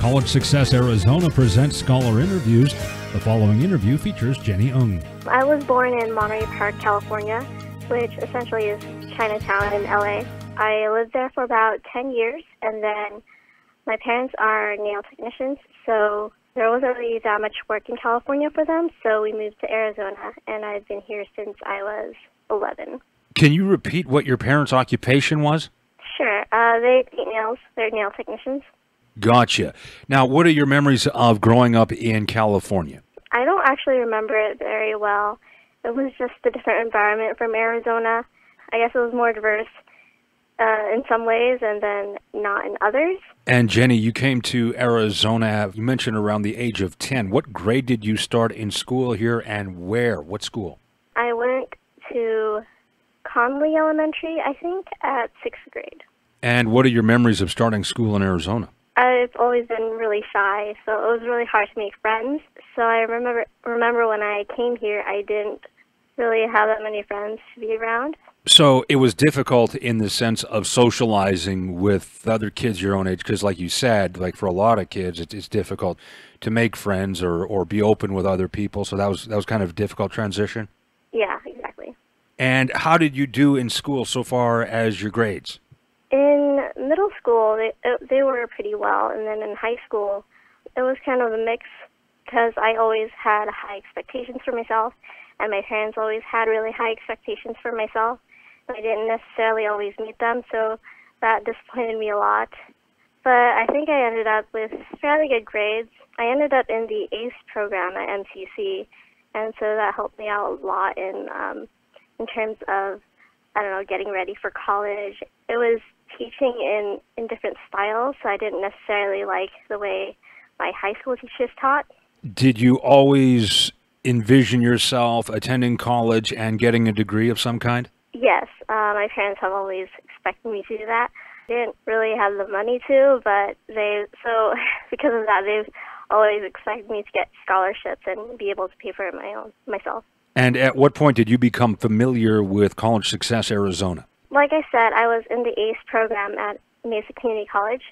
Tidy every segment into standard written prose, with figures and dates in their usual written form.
College Success Arizona presents Scholar Interviews. The following interview features Jenny Ng. I was born in Monterey Park, California, which essentially is Chinatown in LA. I lived there for about 10 years, and then my parents are nail technicians, so there wasn't really that much work in California for them, so we moved to Arizona, and I've been here since I was 11. Can you repeat what your parents' occupation was? Sure. They paint nails. They're nail technicians. Gotcha. Now, what are your memories of growing up in California? I don't actually remember it very well. It was just a different environment from Arizona. I guess it was more diverse in some ways and then not in others. And Jenny, you came to Arizona, you mentioned around the age of 10. What grade did you start in school here and where? What school? I went to Conley Elementary, I think, at 6th grade. And what are your memories of starting school in Arizona? I've always been really shy, so it was really hard to make friends. So I remember when I came here, I didn't really have that many friends to be around. So it was difficult in the sense of socializing with other kids your own age, because like you said, like for a lot of kids, it's difficult to make friends or be open with other people. So that was kind of a difficult transition? Yeah, exactly. And how did you do in school so far as your grades? In middle school, they were pretty well, and then in high school, it was kind of a mix because I always had high expectations for myself, and my parents always had really high expectations for myself. I didn't necessarily always meet them, so that disappointed me a lot. But I think I ended up with fairly good grades. I ended up in the ACE program at MCC, and so that helped me out a lot in terms of, I don't know, getting ready for college. It was teaching in different styles, so I didn't necessarily like the way my high school teachers taught. Did you always envision yourself attending college and getting a degree of some kind? Yes. My parents have always expected me to do that. I didn't really have the money to, but because of that, they've always expected me to get scholarships and be able to pay for it myself. And at what point did you become familiar with College Success Arizona? Like I said, I was in the ACE program at Mesa Community College,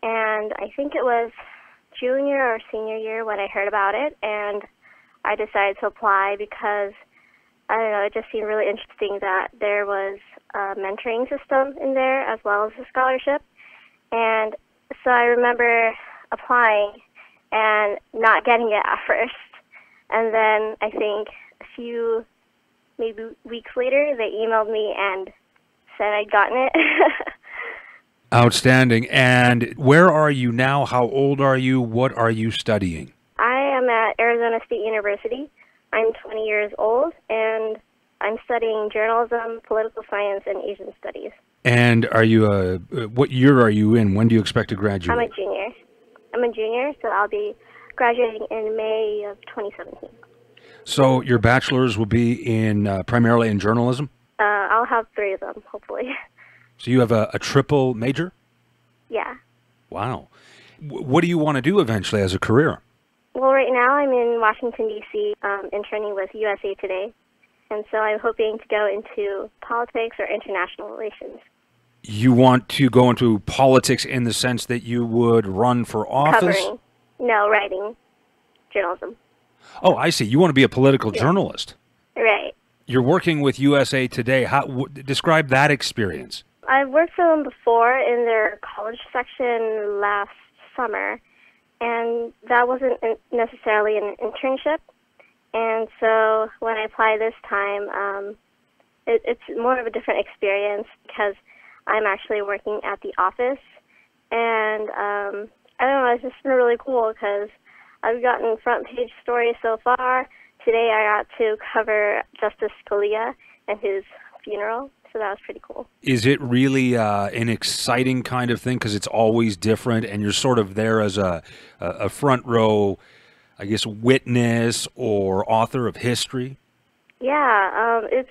and I think it was junior or senior year when I heard about it, and I decided to apply because, I don't know, it just seemed really interesting that there was a mentoring system in there as well as a scholarship. And so I remember applying and not getting it at first, and then I think a few maybe weeks later they emailed me and said I'd gotten it. Outstanding. And where are you now? How old are you? What are you studying? I am at Arizona State University. I'm 20 years old, and I'm studying journalism, political science, and Asian studies. And are you what year are you in? When do you expect to graduate? I'm a junior, so I'll be graduating in May of 2017. So your bachelor's will be in primarily in journalism? I'll have 3 of them, hopefully. So you have a triple major? Yeah. Wow. What do you want to do eventually as a career? Well, right now I'm in Washington, D.C., interning with USA Today, and so I'm hoping to go into politics or international relations. You want to go into politics in the sense that you would run for office? Writing, journalism. Oh, I see. You want to be a political journalist. Right. You're working with USA Today. Describe that experience. I've worked for them before in their college section last summer, and that wasn't necessarily an internship. And so when I apply this time, it's more of a different experience because I'm actually working at the office. And I don't know, it's just been really cool because I've gotten front page stories so far. Today I got to cover Justice Scalia and his funeral, so that was pretty cool. Is it really an exciting kind of thing because it's always different and you're sort of there as a front row, I guess, witness or author of history? Yeah, it's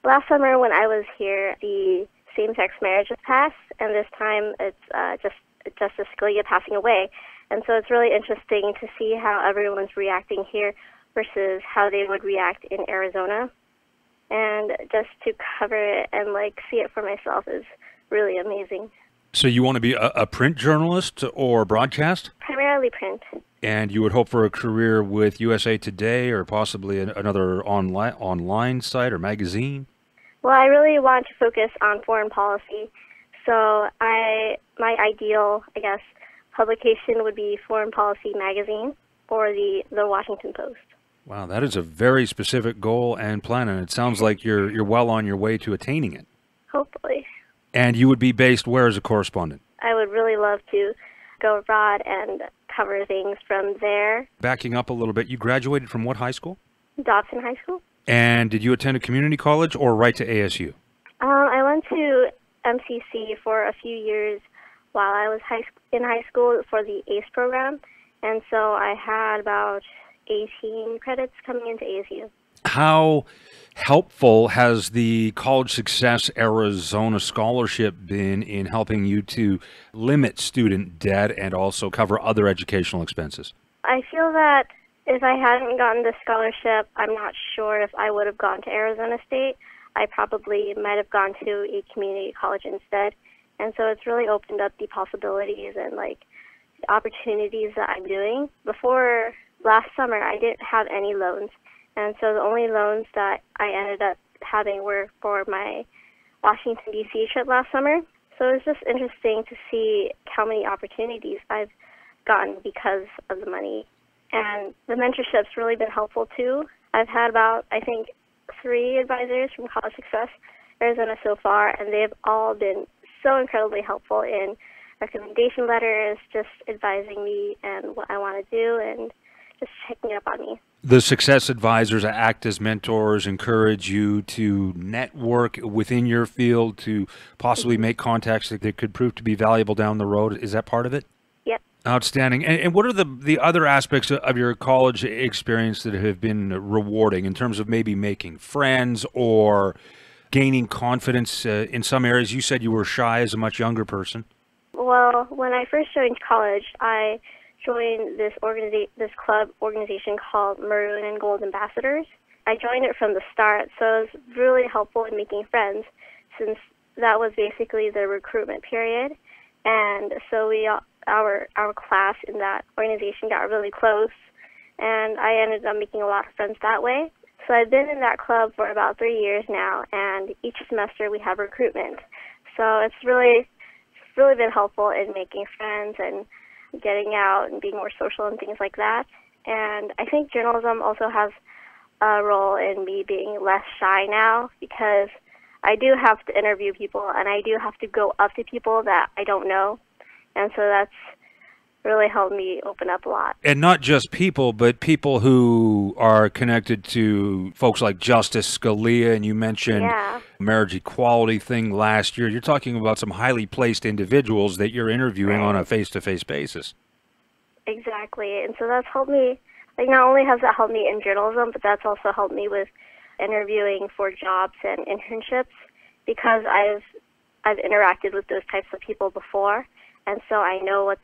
last summer when I was here, the same-sex marriage was passed, and this time it's just Justice Scalia passing away. And so it's really interesting to see how everyone's reacting here versus how they would react in Arizona. And just to cover it and see it for myself is really amazing. So you want to be a print journalist or broadcast? Primarily print. And you would hope for a career with USA Today or possibly another online site or magazine? Well, I really want to focus on foreign policy. So my ideal, I guess, publication would be Foreign Policy Magazine or the Washington Post. Wow, that is a very specific goal and plan, and it sounds like you're well on your way to attaining it. Hopefully. And you would be based where as a correspondent? I would really love to go abroad and cover things from there. Backing up a little bit, you graduated from what high school? Dobson High School. And did you attend a community college or right to ASU? I went to MCC for a few years while I was in high school for the ACE program, and so I had about 18 credits coming into ASU. How helpful has the College Success Arizona Scholarship been in helping you to limit student debt and also cover other educational expenses? I feel that if I hadn't gotten the scholarship, I'm not sure if I would have gone to Arizona State. I probably might have gone to a community college instead. And so it's really opened up the possibilities and the opportunities that I'm doing. Before last summer, I didn't have any loans. And so the only loans that I ended up having were for my Washington, D.C. trip last summer. So it's just interesting to see how many opportunities I've gotten because of the money. And the mentorship's really been helpful too. I've had about, I think, 3 advisors from College Success Arizona so far, and they've all been so incredibly helpful in recommendation letters, just advising me and what I want to do, and just checking up on me. The success advisors act as mentors, encourage you to network within your field, to possibly make contacts that could prove to be valuable down the road. Is that part of it? Yep. Outstanding. And what are the other aspects of your college experience that have been rewarding in terms of maybe making friends or gaining confidence in some areas? You said you were shy as a much younger person. Well, when I first joined college, I joined this club organization called Maroon and Gold Ambassadors. I joined it from the start, so it was really helpful in making friends since that was basically the recruitment period. And so our class in that organization got really close, and I ended up making a lot of friends that way. So I've been in that club for about 3 years now, and each semester we have recruitment. So it's really been helpful in making friends and getting out and being more social and things like that. And I think journalism also has a role in me being less shy now, because I do have to interview people and I do have to go up to people that I don't know. And so that's really helped me open up a lot. And not just people, but people who are connected to folks like Justice Scalia, and you mentioned marriage equality thing last year. You're talking about some highly placed individuals that you're interviewing on a face-to-face basis. Exactly. And so that's helped me. Not only has that helped me in journalism, but that's also helped me with interviewing for jobs and internships, because I've interacted with those types of people before. And so I know what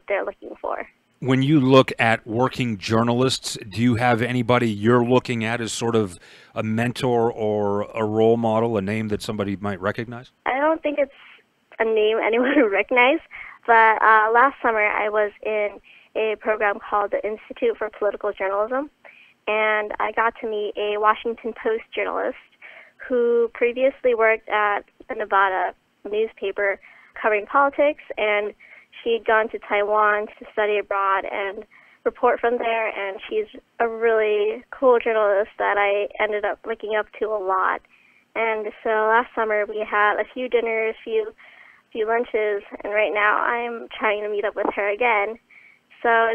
they're looking for. When you look at working journalists, do you have anybody you're looking at as sort of a mentor or a role model, a name that somebody might recognize? I don't think it's a name anyone would recognize, but last summer I was in a program called the Institute for Political Journalism, and I got to meet a Washington Post journalist who previously worked at a Nevada newspaper covering politics, and she'd gone to Taiwan to study abroad and report from there, and she's a really cool journalist that I ended up looking up to a lot. And so last summer we had a few dinners, few lunches, and right now I'm trying to meet up with her again. So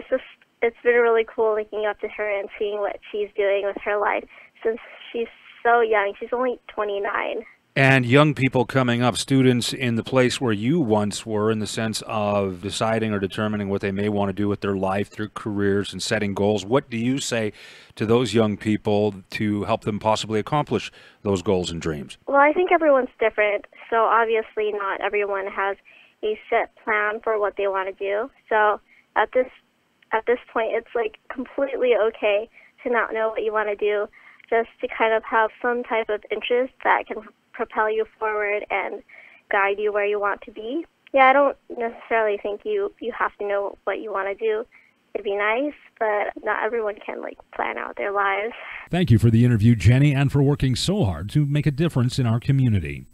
it's been really cool looking up to her and seeing what she's doing with her life since she's so young. She's only 29. And young people coming up, students in the place where you once were, in the sense of deciding or determining what they may want to do with their life through careers and setting goals. What do you say to those young people to help them possibly accomplish those goals and dreams? Well, I think everyone's different. So obviously not everyone has a set plan for what they want to do. So at this point, it's completely okay to not know what you want to do, just to kind of have some type of interest that can propel you forward and guide you where you want to be. Yeah, I don't necessarily think you have to know what you want to do. It'd be nice, but not everyone can plan out their lives. Thank you for the interview, Jenny, and for working so hard to make a difference in our community.